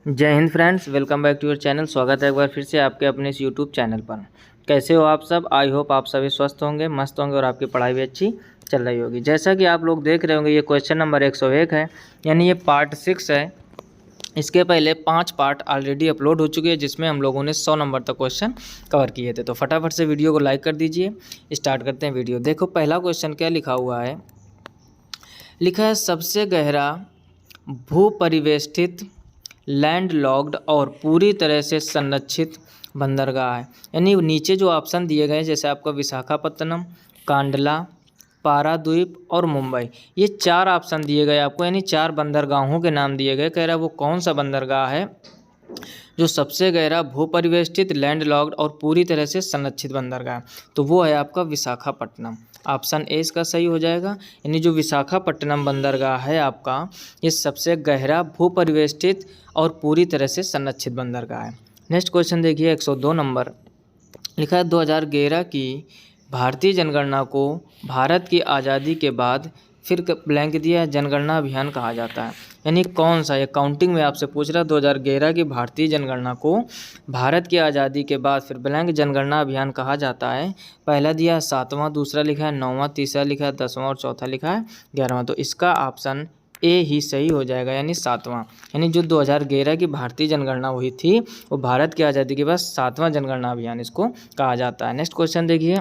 जय हिंद friends, welcome back to your channel. स्वागत है एक बार फिर से आपके अपने इस यूट्यूब चैनल पर। कैसे हो आप सब? आई होप आप सभी स्वस्थ होंगे, मस्त होंगे और आपकी पढ़ाई भी अच्छी चल रही होगी। जैसा कि आप लोग देख रहे होंगे, ये क्वेश्चन नंबर 101 है, यानी ये पार्ट 6 है। इसके पहले 5 पार्ट ऑलरेडी अपलोड हो चुके हैं, जिसमें हम लोगों ने 100 नंबर तक क्वेश्चन कवर किए थे। तो फटाफट से वीडियो को लाइक कर दीजिए। स्टार्ट करते हैं वीडियो। देखो पहला क्वेश्चन क्या लिखा हुआ है। लिखा है सबसे गहरा भूपरिवेष्टित लैंडलॉक्ड और पूरी तरह से संरक्षित बंदरगाह है। यानी नीचे जो ऑप्शन दिए गए हैं, जैसे आपका विशाखापत्तनम, कांडला, पारादीप और मुंबई, ये 4 ऑप्शन दिए गए आपको, यानी 4 बंदरगाहों के नाम दिए गए। कह रहा है वो कौन सा बंदरगाह है जो सबसे गहरा भूपरिवेष्टित लैंडलॉक्ड और पूरी तरह से संरक्षित बंदरगाह है। तो वो है आपका विशाखापट्टनम। ऑप्शन ए इसका सही हो जाएगा। यानी जो विशाखापट्टनम बंदरगाह है आपका, ये सबसे गहरा भूपरिवेष्टित और पूरी तरह से संरक्षित बंदरगाह है। नेक्स्ट क्वेश्चन देखिए 102 नंबर। लिखा है 2011 की भारतीय जनगणना को भारत की आज़ादी के बाद फिर ब्लैंक दिया जनगणना अभियान कहा जाता है। यानी कौन सा, ये काउंटिंग में आपसे पूछ रहा है। 2011 की भारतीय जनगणना को भारत की आज़ादी के बाद फिर ब्लैंक जनगणना अभियान कहा जाता है। पहला दिया है 7वां, दूसरा लिखा है 9वां, तीसरा लिखा है 10वां और चौथा लिखा है 11वां। तो इसका ऑप्शन ए ही सही हो जाएगा, यानी 7वां। यानी जो 2011 की भारतीय जनगणना हुई थी, वो भारत की आज़ादी के बाद 7वां जनगणना अभियान इसको कहा जाता है। नेक्स्ट क्वेश्चन देखिए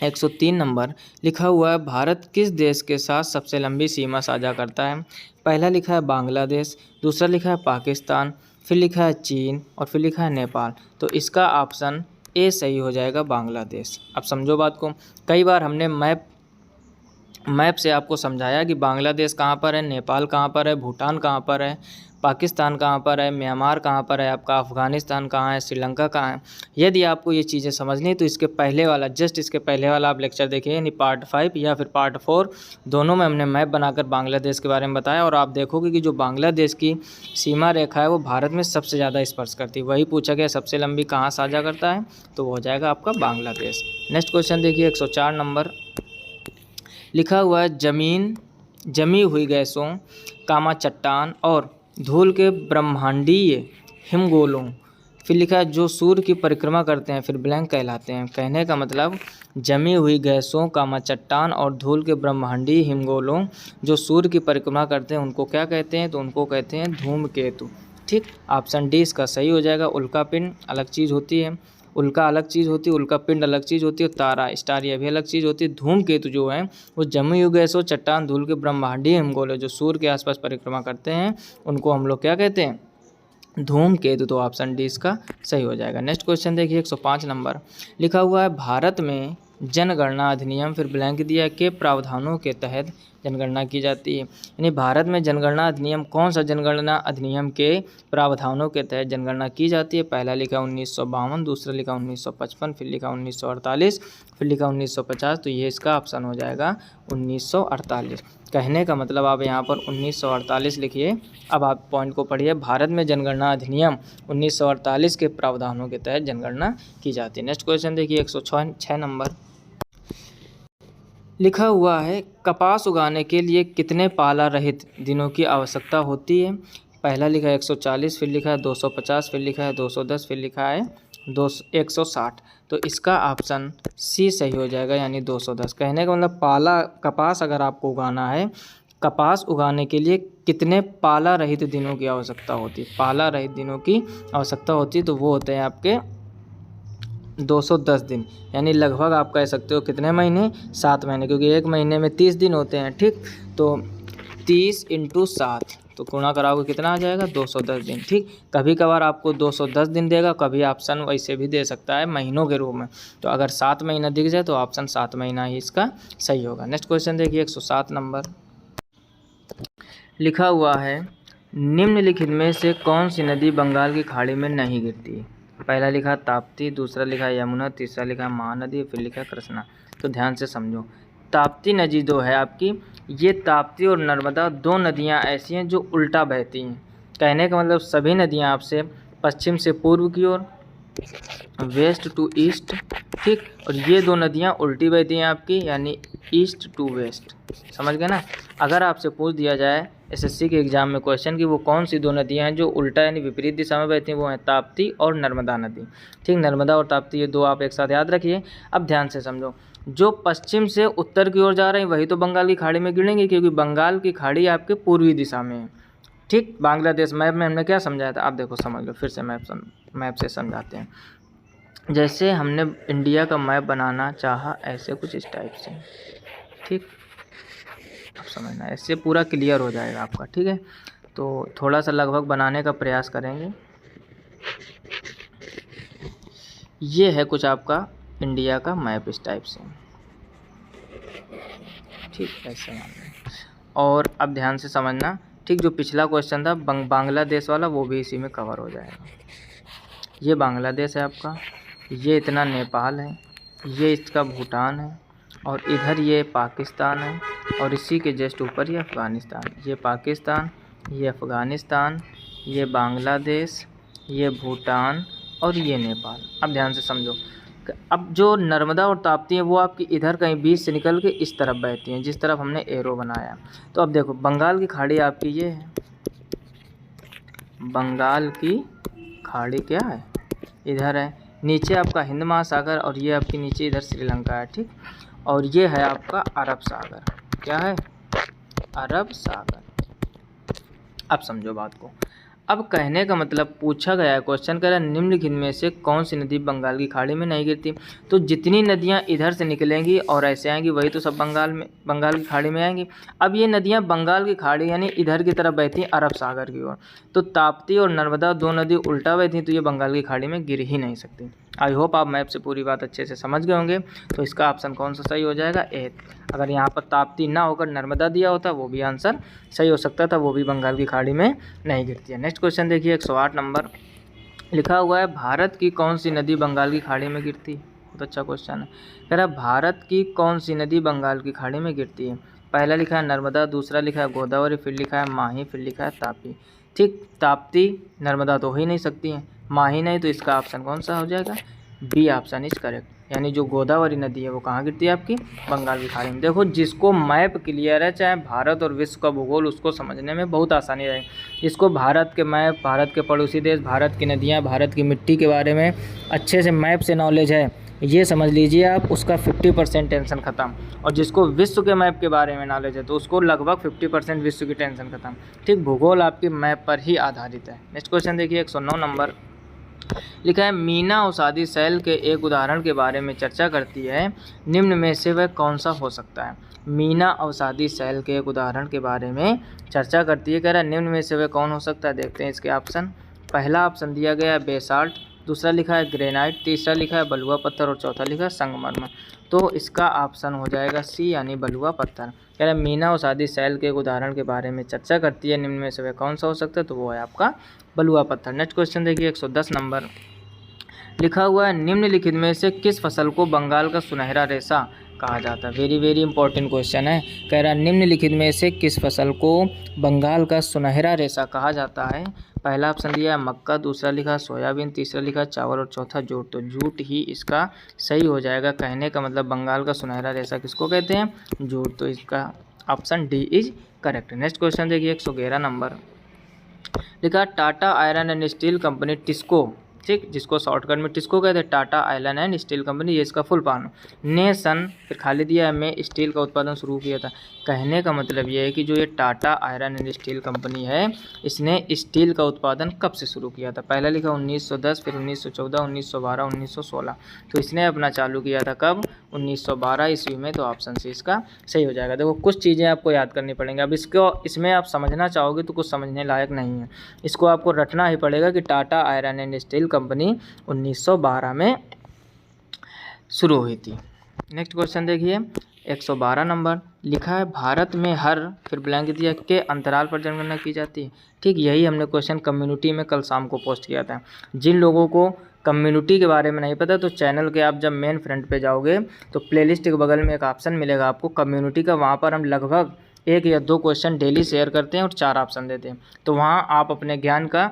103 नंबर। लिखा हुआ है भारत किस देश के साथ सबसे लंबी सीमा साझा करता है। पहला लिखा है बांग्लादेश, दूसरा लिखा है पाकिस्तान, फिर लिखा है चीन और फिर लिखा है नेपाल। तो इसका ऑप्शन ए सही हो जाएगा, बांग्लादेश। अब समझो बात को। कई बार हमने मैप से आपको समझाया कि बांग्लादेश कहाँ पर है, नेपाल कहाँ पर है, भूटान कहाँ पर है, पाकिस्तान कहाँ पर है, म्यांमार कहाँ पर है, आपका अफ़गानिस्तान कहाँ है, श्रीलंका कहाँ है। यदि आपको ये चीज़ें समझनी है तो इसके पहले वाला, जस्ट इसके पहले वाला आप लेक्चर देखिए, यानी पार्ट 5 या फिर पार्ट 4, दोनों में हमने मैप बनाकर बांग्लादेश के बारे में बताया। और आप देखोगे कि जो बांग्लादेश की सीमा रेखा है वो भारत में सबसे ज़्यादा स्पर्श करती है। वही पूछा गया सबसे लंबी कहाँ साझा करता है, तो वो हो जाएगा आपका बांग्लादेश। नेक्स्ट क्वेश्चन देखिए 104 नंबर। लिखा हुआ है जमी हुई गैसों, कामा चट्टान और धूल के ब्रह्मांडीय हिमगोलों, फिर लिखा है जो सूर्य की परिक्रमा करते हैं फिर ब्लैंक कहलाते हैं। कहने का मतलब जमी हुई गैसों, कामा चट्टान और धूल के ब्रह्मांडीय हिमगोलों जो सूर्य की परिक्रमा करते हैं उनको क्या कहते हैं, तो उनको कहते हैं धूमकेतु। ठीक, ऑप्शन डी इसका सही हो जाएगा। उल्का पिंड अलग चीज़ होती है, उल्का अलग चीज़ होती है, उल्का पिंड अलग चीज़ होती है, तारा स्टार ये भी अलग चीज़ होती है। धूमकेतु जो है वो जमी हुई गैसों, चट्टान, धूल के ब्रह्मांडीय हिमगोले जो सूर्य के आसपास परिक्रमा करते हैं उनको हम लोग क्या कहते हैं, धूमकेतु। तो ऑप्शन डी इसका सही हो जाएगा। नेक्स्ट क्वेश्चन देखिए 105 नंबर। लिखा हुआ है भारत में जनगणना अधिनियम फिर ब्लैंक दिया के प्रावधानों के तहत जनगणना की जाती है। यानी भारत में जनगणना अधिनियम कौन सा जनगणना अधिनियम के प्रावधानों के तहत जनगणना की जाती है। पहला लिखा 1952, दूसरा लिखा 1955, फिर लिखा 1948, फिर लिखा 1950। तो ये इसका ऑप्शन हो जाएगा 1948। कहने का मतलब आप यहाँ पर 1948 लिखिए। अब आप पॉइंट को पढ़िए। भारत में जनगणना अधिनियम 1948 के प्रावधानों के तहत जनगणना की जाती है। नेक्स्ट क्वेश्चन देखिए 106 नंबर। लिखा हुआ है कपास उगाने के लिए कितने पाला रहित दिनों की आवश्यकता होती है। पहला लिखा है 140, फिर लिखा है 250, फिर लिखा है 210, फिर लिखा है 160। तो इसका ऑप्शन सी सही हो जाएगा, यानी 210। कहने का मतलब पाला कपास अगर आपको उगाना है, कपास उगाने के लिए कितने पाला रहित दिनों की आवश्यकता होती है। पाला रहित दिनों की आवश्यकता होती है तो वो होते हैं आपके 210 दिन। यानी लगभग आप कह सकते हो कितने महीने, 7 महीने, क्योंकि एक महीने में 30 दिन होते हैं। ठीक, तो 30 × 7 तो गुणा कराओगे कितना आ जाएगा, 210 दिन। ठीक, कभी कभार आपको 210 दिन देगा, कभी ऑप्शन वैसे भी दे सकता है महीनों के रूप में। तो अगर 7 महीना दिख जाए तो ऑप्शन 7 महीना ही इसका सही होगा। नेक्स्ट क्वेश्चन देखिए 107 नंबर। लिखा हुआ है निम्नलिखित में से कौन सी नदी बंगाल की खाड़ी में नहीं गिरती। पहला लिखा ताप्ती, दूसरा लिखा यमुना, तीसरा लिखा महानदी, फिर लिखा कृष्णा। तो ध्यान से समझो। ताप्ती नदी जो है आपकी, ये ताप्ती और नर्मदा 2 नदियाँ ऐसी हैं जो उल्टा बहती हैं। कहने का मतलब सभी नदियाँ आपसे पश्चिम से पूर्व की ओर, वेस्ट टू ईस्ट। ठीक, और ये 2 नदियाँ उल्टी बहती हैं आपकी, यानी ईस्ट टू वेस्ट। समझ गए ना। अगर आपसे पूछ दिया जाए एसएससी के एग्जाम में क्वेश्चन कि वो कौन सी दो नदियाँ हैं जो उल्टा यानी विपरीत दिशा में बहती हैं, वो हैं ताप्ती और नर्मदा नदी। ठीक, नर्मदा और ताप्ती ये दो आप एक साथ याद रखिए। अब ध्यान से समझो, जो पश्चिम से उत्तर की ओर जा रहे हैं वही तो बंगाल की खाड़ी में गिरेंगे, क्योंकि बंगाल की खाड़ी आपके पूर्वी दिशा में है। ठीक, बांग्लादेश मैप में हमने क्या समझाया था, आप देखो समझ लो, फिर से मैप से समझाते हैं। जैसे हमने इंडिया का मैप बनाना चाहा ऐसे कुछ इस टाइप से। ठीक, अब समझना, ऐसे पूरा क्लियर हो जाएगा आपका। ठीक है, तो थोड़ा सा लगभग बनाने का प्रयास करेंगे। ये है कुछ आपका इंडिया का मैप इस टाइप से। ठीक, ऐसे मान लें। और अब ध्यान से समझना, ठीक, जो पिछला क्वेश्चन था बांग्लादेश वाला, वो भी इसी में कवर हो जाएगा। ये बांग्लादेश है आपका, ये इतना नेपाल है, ये इसका भूटान है, और इधर ये पाकिस्तान है, और इसी के जस्ट ऊपर ये अफ़गानिस्तान। ये पाकिस्तान, ये अफ़गानिस्तान, ये बांग्लादेश, ये भूटान और ये नेपाल। अब ध्यान से समझो, अब जो नर्मदा और ताप्ती है वो आपकी इधर कहीं बीच से निकल के इस तरफ बहती हैं, जिस तरफ हमने एरो बनाया। तो अब देखो, बंगाल की खाड़ी आपकी ये है, बंगाल की खाड़ी क्या है, इधर है। नीचे आपका हिंद महासागर, और ये आपकी नीचे इधर श्रीलंका है। ठीक, और ये है आपका अरब सागर। क्या है, अरब सागर। अब समझो बात को। अब कहने का मतलब पूछा गया है, क्वेश्चन कह रहा है निम्नलिखित में से कौन सी नदी बंगाल की खाड़ी में नहीं गिरती। तो जितनी नदियां इधर से निकलेंगी और ऐसे आएंगी वही तो सब बंगाल की खाड़ी में आएंगी। अब ये नदियां बंगाल की खाड़ी यानी इधर की तरफ बहती हैं अरब सागर की ओर। तो ताप्ती और नर्मदा दो नदी उल्टा बहती तो ये बंगाल की खाड़ी में गिर ही नहीं सकती। आई होप आप मैप से पूरी बात अच्छे से समझ गए होंगे। तो इसका ऑप्शन कौन सा सही हो जाएगा, ए। अगर यहाँ पर ताप्ती ना होकर नर्मदा दिया होता वो भी आंसर सही हो सकता था, वो भी बंगाल की खाड़ी में नहीं गिरती है। नेक्स्ट क्वेश्चन देखिए, 108 नंबर लिखा हुआ है, भारत की कौन सी नदी बंगाल की खाड़ी में गिरती है। बहुत अच्छा क्वेश्चन है। कह रहा है भारत की कौन सी नदी बंगाल की खाड़ी में गिरती है। पहला लिखा है नर्मदा, दूसरा लिखा है गोदावरी, फिर लिखा है माही, फिर लिखा है तापी। ठीक, ताप्ती नर्मदा तो हो ही नहीं सकती हैं, माही नहीं, तो इसका ऑप्शन कौन सा हो जाएगा, बी ऑप्शन इज करेक्ट। यानी जो गोदावरी नदी है वो कहाँ गिरती है आपकी, बंगाल की खाड़ी में। देखो, जिसको मैप क्लियर है, चाहे भारत और विश्व का भूगोल, उसको समझने में बहुत आसानी रहे। जिसको भारत के मैप, भारत के पड़ोसी देश, भारत की नदियाँ, भारत की मिट्टी के बारे में अच्छे से मैप से नॉलेज है, ये समझ लीजिए आप, उसका 50% टेंशन ख़त्म। और जिसको विश्व के मैप के बारे में नॉलेज है तो उसको लगभग 50% विश्व की टेंशन ख़त्म। ठीक, भूगोल आपकी मैप पर ही आधारित है। नेक्स्ट क्वेश्चन देखिए, 109 नंबर लिखा है, मीना अवसादी शैल के एक उदाहरण के बारे में चर्चा करती है, निम्न में से वह कौन सा हो सकता है। मीना अवसादी शैल के एक उदाहरण के बारे में चर्चा करती है, कह रहा है निम्न में से वह कौन हो सकता है। देखते हैं इसके ऑप्शन। पहला ऑप्शन दिया गया है बेसाल्ट, दूसरा लिखा है ग्रेनाइट, तीसरा लिखा है बलुआ पत्थर और चौथा लिखा है संगमरमर। तो इसका ऑप्शन हो जाएगा सी यानी बलुआ पत्थर। कह रहा है मीना अवसादी शैल के एक उदाहरण के बारे में चर्चा करती है, निम्न में से वह कौन सा हो सकता है, तो वो है आपका बलुआ पत्थर। नेक्स्ट क्वेश्चन देखिए, 110 नंबर लिखा हुआ है, निम्नलिखित में से किस फसल को बंगाल का सुनहरा रेशा कहा जाता है। वेरी वेरी इंपॉर्टेंट क्वेश्चन है। कह रहा है निम्नलिखित में से किस फसल को बंगाल का सुनहरा रेशा कहा जाता है। पहला ऑप्शन दिया है मक्का, दूसरा लिखा सोयाबीन, तीसरा लिखा चावल और चौथा जूट। तो जूट ही इसका सही हो जाएगा। कहने का मतलब बंगाल का सुनहरा रेशा किसको कहते हैं, जूट। तो इसका option D is correct. Next question देखिए, 111 नंबर लिखा, Tata iron and steel company TISCO, ठीक, जिसको शॉर्टकट में टिस्को कहते हैं, Tata iron and steel company, ये इसका फुल फॉर्म ने सन फिर खाली दिया है में स्टील का उत्पादन शुरू किया था। कहने का मतलब ये है कि जो ये Tata iron and steel company है, इसने स्टील का उत्पादन कब से शुरू किया था। पहला लिखा 1910, फिर 1914, 1912, 1916। तो इसने अपना चालू किया था कब, 1912 ईस्वी में। तो ऑप्शन सी इसका सही हो जाएगा। देखो, कुछ चीज़ें आपको याद करनी पड़ेंगी। अब इसमें आप समझना चाहोगे तो कुछ समझने लायक नहीं है, इसको आपको रटना ही पड़ेगा कि Tata iron and steel company 1912 में शुरू हुई थी। नेक्स्ट क्वेश्चन देखिए, 112 नंबर लिखा है, भारत में हर फिर ब्लैंक दिया के अंतराल पर जनगणना की जाती है। ठीक, यही हमने क्वेश्चन कम्युनिटी में कल शाम को पोस्ट किया था। जिन लोगों को कम्युनिटी के बारे में नहीं पता तो चैनल के आप जब मेन फ्रंट पे जाओगे तो प्लेलिस्ट के बगल में एक ऑप्शन मिलेगा आपको कम्युनिटी का, वहाँ पर हम लगभग 1 या 2 क्वेश्चन डेली शेयर करते हैं और 4 ऑप्शन देते हैं। तो वहाँ आप अपने ज्ञान का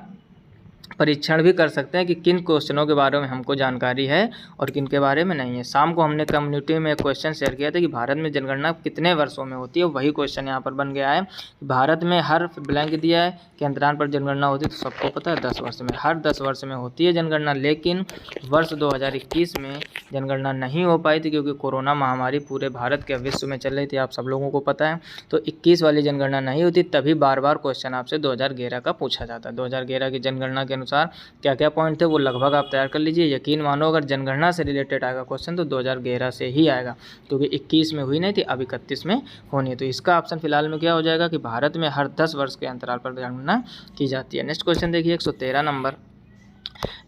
परीक्षण भी कर सकते हैं कि किन क्वेश्चनों के बारे में हमको जानकारी है और किन के बारे में नहीं है। शाम को हमने कम्युनिटी में एक क्वेश्चन शेयर किया था कि भारत में जनगणना कितने वर्षों में होती है, वही क्वेश्चन यहाँ पर बन गया है। भारत में हर ब्लैंक दिया है कि अंतराल पर जनगणना होती है, तो सबको पता है 10 वर्ष में, हर 10 वर्ष में होती है जनगणना। लेकिन वर्ष 2021 में जनगणना नहीं हो पाई थी क्योंकि कोरोना महामारी पूरे भारत के विश्व में चल रही थी, आप सब लोगों को पता है। तो 21 वाली जनगणना नहीं होती, तभी बार बार क्वेश्चन आपसे 2011 का पूछा जाता है। 2011 की जनगणना के अनुसार क्या क्या पॉइंट थे वो लगभग आप तैयार कर लीजिए। यकीन मानो अगर जनगणना से रिलेटेड आएगा क्वेश्चन तो 2011 से ही आएगा, क्योंकि 21 में हुई नहीं थी, अब 31 में होनी है। तो इसका ऑप्शन फिलहाल में क्या हो जाएगा कि भारत में हर 10 वर्ष के अंतराल पर जनगणना की जाती है। नेक्स्ट क्वेश्चन देखिए 113 नंबर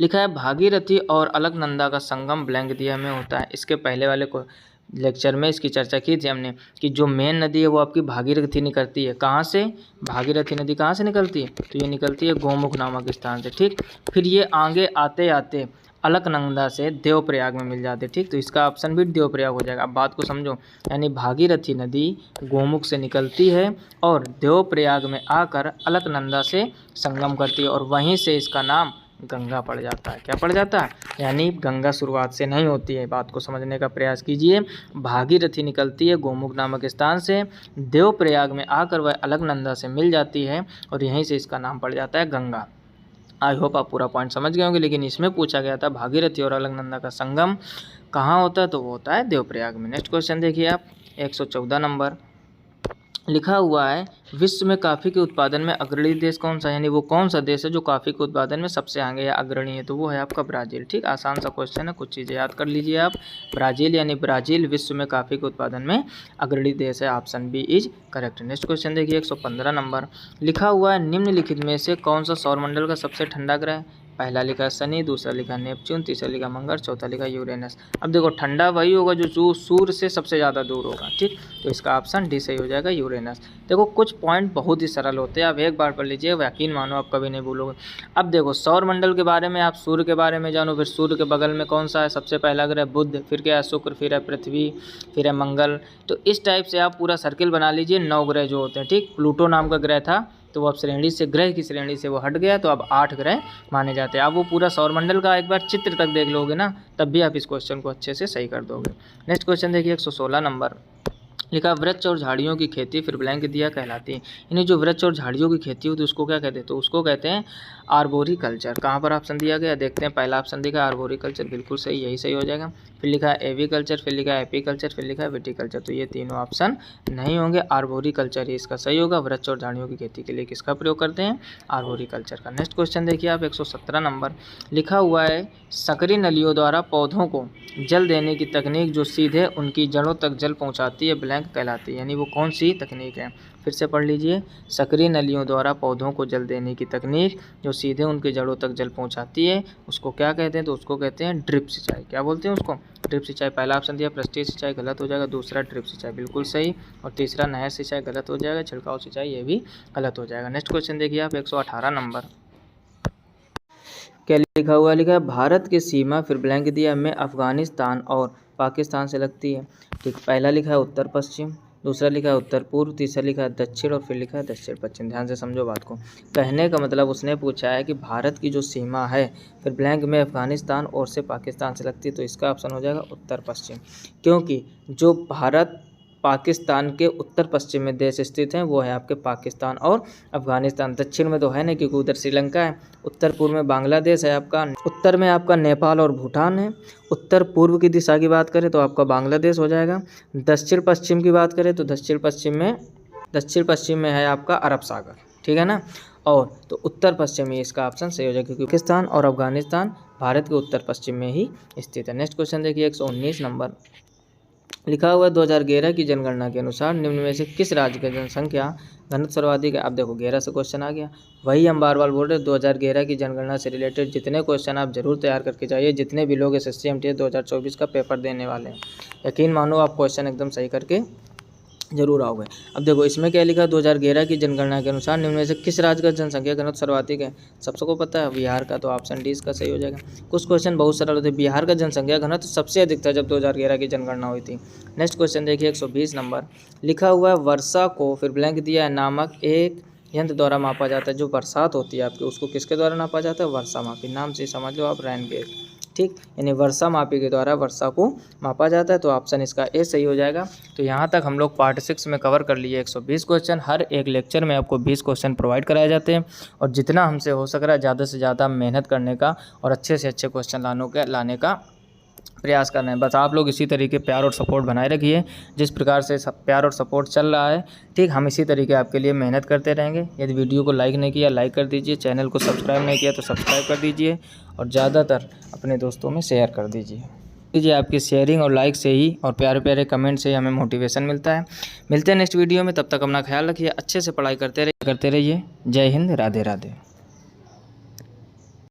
लिखा है भागीरथी और अलकनंदा का संगम ब्लैंक दिया में होता है। इसके पहले वाले को लेक्चर में इसकी चर्चा की थी हमने कि जो मेन नदी है वो आपकी भागीरथी निकलती है। कहाँ से? भागीरथी नदी कहाँ से निकलती है? तो ये निकलती है गोमुख नामक स्थान से, ठीक। फिर ये आगे आते आते अलकनंदा से देवप्रयाग में मिल जाते, ठीक। तो इसका ऑप्शन भी देवप्रयाग हो जाएगा। अब बात को समझो, यानी भागीरथी नदी गोमुख से निकलती है और देवप्रयाग में आकर अलकनंदा से संगम करती है और वहीं से इसका नाम गंगा पड़ जाता है। क्या पड़ जाता है? यानी गंगा शुरुआत से नहीं होती है। बात को समझने का प्रयास कीजिए। भागीरथी निकलती है गोमुख नामक स्थान से, देवप्रयाग में आकर वह अलकनंदा से मिल जाती है और यहीं से इसका नाम पड़ जाता है गंगा। आई होप आप पूरा पॉइंट समझ गए होंगे। लेकिन इसमें पूछा गया था भागीरथी और अलकनंदा का संगम कहाँ होता है, तो वो होता है देवप्रयाग में। नेक्स्ट क्वेश्चन देखिए आप 114 नंबर लिखा हुआ है विश्व में कॉफ़ी के उत्पादन में अग्रणी देश कौन सा है, यानी वो कौन सा देश है जो कॉफ़ी के उत्पादन में सबसे आगे या अग्रणी है, तो वो है आपका ब्राज़ील, ठीक। आसान सा क्वेश्चन है, कुछ चीज़ें याद कर लीजिए आप। ब्राज़ील यानी ब्राज़ील विश्व में कॉफ़ी के उत्पादन में अग्रणी देश है। Option B is correct. Next question देखिए 115 नंबर लिखा हुआ है निम्नलिखित में से कौन सा सौरमंडल का सबसे ठंडा ग्रह है। पहला लिखा शनि, दूसरा लिखा नेपच्यून, तीसरा लिखा मंगल, चौथा लिखा यूरेनस। अब देखो ठंडा वही होगा जो सूर्य से सबसे ज़्यादा दूर होगा, ठीक। तो इसका ऑप्शन डी सही हो जाएगा, यूरेनस। देखो कुछ पॉइंट बहुत ही सरल होते हैं, आप एक बार पढ़ लीजिए, यकीन मानो आप कभी नहीं भूलोगे। अब देखो सौर मंडल के बारे में आप सूर्य के बारे में जानो, फिर सूर्य के बगल में कौन सा है सबसे पहला ग्रह बुध, फिर क्या है शुक्र, फिर है पृथ्वी, फिर है मंगल। तो इस टाइप से आप पूरा सर्किल बना लीजिए। 9 ग्रह जो होते हैं, ठीक। प्लूटो नाम का ग्रह था तो वो अब श्रेणी से ग्रह की श्रेणी से वो हट गया, तो अब 8 ग्रह माने जाते हैं। आप वो पूरा सौरमंडल का एक बार चित्र तक देख लोगे ना, तब भी आप इस क्वेश्चन को अच्छे से सही कर दोगे। नेक्स्ट क्वेश्चन देखिए 116 नंबर लिखा वृक्ष और झाड़ियों की खेती फिर ब्लैंक दिया कहलाती है। यानी जो वृक्ष और झाड़ियों की खेती होती है उसको क्या कहते हैं, तो उसको कहते हैं आर्बोरिकल्चर। कहाँ पर ऑप्शन दिया गया देखते हैं। पहला ऑप्शन दिखा है आर्बोरिकल्चर, बिल्कुल सही, यही सही हो जाएगा। फिर लिखा है एविकल्चर, फिर लिखा है एपीकल्चर, फिर लिखा है विटीकल्चर। तो ये तीनों ऑप्शन नहीं होंगे, आर्बोरिकल्चर ही इसका सही होगा। वृक्ष और झाड़ियों की खेती के लिए किसका प्रयोग करते हैं? आर्बोरिकल्चर का। नेक्स्ट क्वेश्चन देखिए आप 117 नंबर लिखा हुआ है सकरी नलियों द्वारा पौधों को जल देने की तकनीक जो सीधे उनकी जड़ों तक जल पहुंचाती है ब्लैंक कहलाती है। यानी वो कौन सी तकनीक है? फिर से पढ़ लीजिए। सक्रिय नलियों द्वारा पौधों को जल देने की तकनीक जो सीधे उनके जड़ों तक जल पहुंचाती है उसको क्या कहते हैं? तो उसको कहते हैं ड्रिप सिंचाई। क्या बोलते हैं उसको? ड्रिप सिंचाई। पहला ऑप्शन दिया पृष्ठीय सिंचाई, गलत हो जाएगा। दूसरा ड्रिप सिंचाई, बिल्कुल सही। और तीसरा नहर सिंचाई, गलत हो जाएगा। छिड़काव सिंचाई, ये भी गलत हो जाएगा। नेक्स्ट क्वेश्चन देखिए आप 118 नंबर क्या लिखा हुआ? लिखा है भारत की सीमा फिर ब्लैंक दिया में अफगानिस्तान और पाकिस्तान से लगती है, ठीक। पहला लिखा है उत्तर पश्चिम, दूसरा लिखा है उत्तर पूर्व, तीसरा लिखा है दक्षिण और फिर लिखा है दक्षिण पश्चिम। ध्यान से समझो बात को। कहने का मतलब उसने पूछा है कि भारत की जो सीमा है फिर ब्लैंक में अफगानिस्तान और से पाकिस्तान से लगती है, तो इसका ऑप्शन हो जाएगा उत्तर पश्चिम। क्योंकि जो भारत पाकिस्तान के उत्तर पश्चिम में देश स्थित हैं वो है आपके पाकिस्तान और अफगानिस्तान। दक्षिण में तो है नहीं क्योंकि उधर श्रीलंका है। उत्तर पूर्व में बांग्लादेश है आपका। उत्तर में आपका नेपाल और भूटान है। उत्तर पूर्व की दिशा की बात करें तो आपका बांग्लादेश हो जाएगा। दक्षिण पश्चिम की बात करें तो दक्षिण पश्चिम में है आपका अरब सागर, ठीक है ना। और तो उत्तर पश्चिम में इसका ऑप्शन सही हो जाएगा क्योंकि पाकिस्तान और अफगानिस्तान भारत के उत्तर पश्चिम में ही स्थित है। नेक्स्ट क्वेश्चन देखिए 119 नंबर लिखा हुआ है 2011 की जनगणना के अनुसार निम्न में से किस राज्य की जनसंख्या घनत्व सर्वाधिक है? अब देखो 11 से क्वेश्चन आ गया। वही हम बार बार बोल रहे हैं 2011 की जनगणना से रिलेटेड जितने क्वेश्चन आप जरूर तैयार करके जाइए। जितने भी लोग SSC MTS 2024 का पेपर देने वाले हैं, यकीन मानो आप क्वेश्चन एकदम सही करके जरूर आओगे। अब देखो इसमें क्या लिखा है 2011 की जनगणना के अनुसार निम्न में से किस राज्य का जनसंख्या घनत्व सर्वाधिक है? सबको पता है बिहार का, तो ऑप्शन डी इसका सही हो जाएगा। कुछ क्वेश्चन बहुत सरल होते हैं। बिहार का जनसंख्या घनत्व सबसे अधिक था जब 2011 की जनगणना हुई थी। नेक्स्ट क्वेश्चन देखिए 120 नंबर लिखा हुआ है वर्षा को फिर ब्लैंक दिया है नामक एक यंत्र द्वारा मापा जाता है। जो बरसात होती है आपकी उसको किसके द्वारा नापा जाता है? वर्षा मापी, नाम से समझ लो आप, रेन गेज। ठीक, यानी वर्षा मापी के द्वारा वर्षा को मापा जाता है। तो ऑप्शन इसका ए सही हो जाएगा। तो यहाँ तक हम लोग पार्ट 6 में कवर कर लिए 120 क्वेश्चन। हर एक लेक्चर में आपको 20 क्वेश्चन प्रोवाइड कराए जाते हैं और जितना हमसे हो सक रहा है ज़्यादा से ज़्यादा मेहनत करने का और अच्छे से अच्छे क्वेश्चन लाने का प्रयास करना है। बस आप लोग इसी तरीके प्यार और सपोर्ट बनाए रखिए। जिस प्रकार से प्यार और सपोर्ट चल रहा है, ठीक, हम इसी तरीके आपके लिए मेहनत करते रहेंगे। यदि वीडियो को लाइक नहीं किया लाइक कर दीजिए, चैनल को सब्सक्राइब नहीं किया तो सब्सक्राइब कर दीजिए और ज़्यादातर अपने दोस्तों में शेयर कर दीजिए। आपकी शेयरिंग और लाइक से ही और प्यारे प्यारे कमेंट से ही हमें मोटिवेशन मिलता है। मिलते हैं नेक्स्ट वीडियो में, तब तक अपना ख्याल रखिए, अच्छे से पढ़ाई करते रहिए। जय हिंद, राधे राधे।